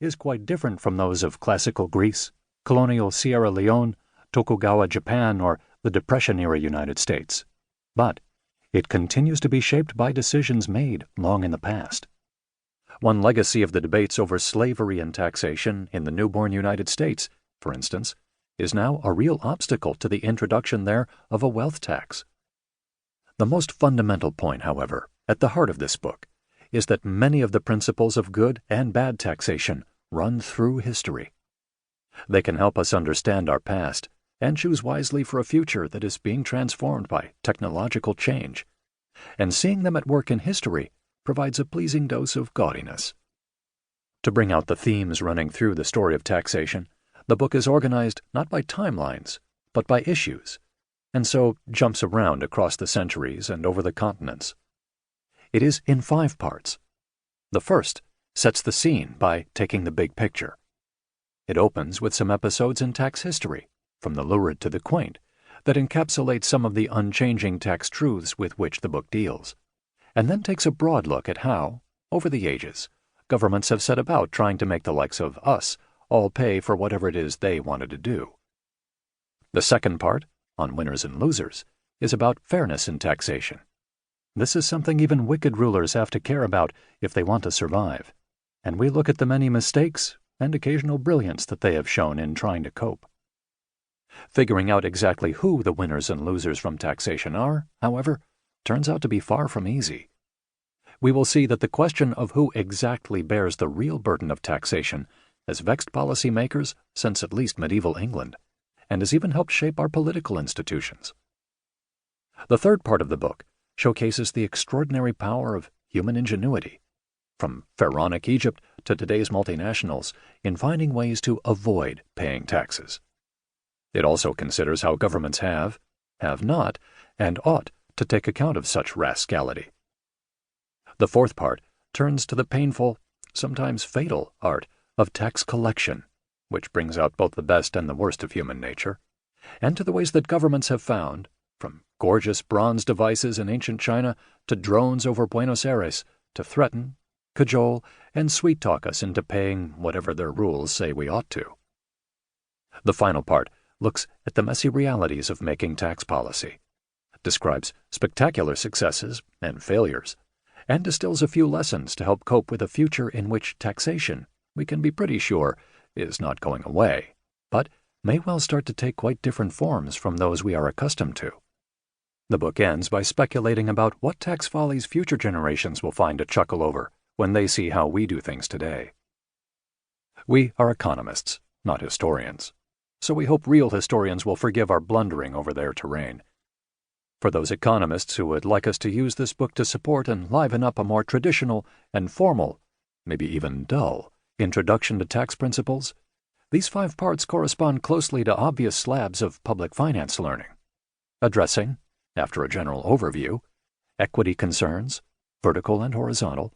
is quite different from those of classical Greece, colonial Sierra Leone, Tokugawa Japan, or the Depression-era United States. But it continues to be shaped by decisions made long in the past. One legacy of the debates over slavery and taxation in the newborn United States, for instance, is now a real obstacle to the introduction there of a wealth tax. The most fundamental point, however, at the heart of this book, is that many of the principles of good and bad taxation run through history. They can help us understand our past and choose wisely for a future that is being transformed by technological change, and seeing them at work in history provides a pleasing dose of gaudiness. To bring out the themes running through the story of taxation, the book is organized not by timelines, but by issues, and so jumps around across the centuries and over the continents. It is in 5 parts. The first sets the scene by taking the big picture. It opens with some episodes in tax history, from the lurid to the quaint, that encapsulate some of the unchanging tax truths with which the book deals, and then takes a broad look at how, over the ages, governments have set about trying to make the likes of us all pay for whatever it is they wanted to do. The second part, on winners and losers, is about fairness in taxation. This is something even wicked rulers have to care about if they want to survive, and we look at the many mistakes and occasional brilliance that they have shown in trying to cope. Figuring out exactly who the winners and losers from taxation are, however, turns out to be far from easy. We will see that the question of who exactly bears the real burden of taxation has vexed policymakers since at least medieval England, and has even helped shape our political institutions. The third part of the book showcases the extraordinary power of human ingenuity, from pharaonic Egypt to today's multinationals, in finding ways to avoid paying taxes. It also considers how governments have not, and ought to take account of such rascality. The fourth part turns to the painful, sometimes fatal, art of tax collection, which brings out both the best and the worst of human nature, and to the ways that governments have found, from gorgeous bronze devices in ancient China to drones over Buenos Aires, to threaten, cajole, and sweet-talk us into paying whatever their rules say we ought to. The final part looks at the messy realities of making tax policy, describes spectacular successes and failures, and distills a few lessons to help cope with a future in which taxation, we can be pretty sure, is not going away, but may well start to take quite different forms from those we are accustomed to. The book ends by speculating about what tax follies future generations will find to chuckle over when they see how we do things today. We are economists, not historians, so we hope real historians will forgive our blundering over their terrain. For those economists who would like us to use this book to support and liven up a more traditional and formal, maybe even dull, introduction to tax principles, these 5 parts correspond closely to obvious slabs of public finance learning, addressing, after a general overview, equity concerns, vertical and horizontal,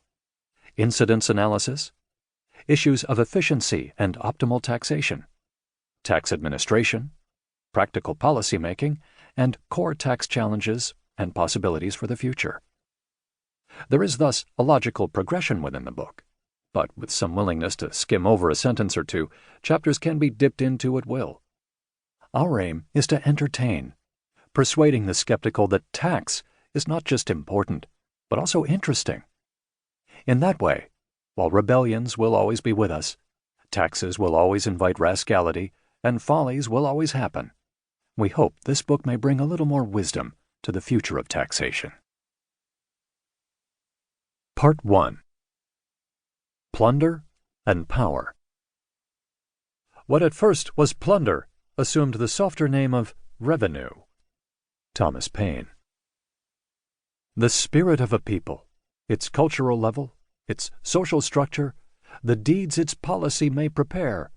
incidence analysis, issues of efficiency and optimal taxation, tax administration, practical policy making, and core tax challenges and possibilities for the future. There is thus a logical progression within the book, but with some willingness to skim over a sentence or two, chapters can be dipped into at will. Our aim is to entertain, persuading the skeptical that tax is not just important, but also interesting. In that way, while rebellions will always be with us, taxes will always invite rascality, and follies will always happen, we hope this book may bring a little more wisdom to the future of taxation. Part 1. Plunder and Power. What at first was plunder assumed the softer name of revenue. Thomas Paine. The spirit of a people, its cultural level, its social structure, the deeds its policy may prepare,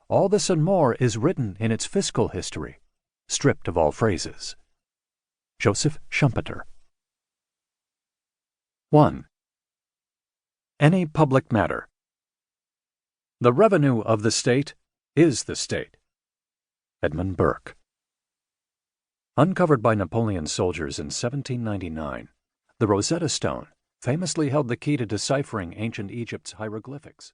all this and more is written in its fiscal history, stripped of all phrases. Joseph Schumpeter. 1. Any public matter. The revenue of the state is the state. Edmund Burke. Uncovered by Napoleon's soldiers in 1799, the Rosetta Stone famously held the key to deciphering ancient Egypt's hieroglyphics.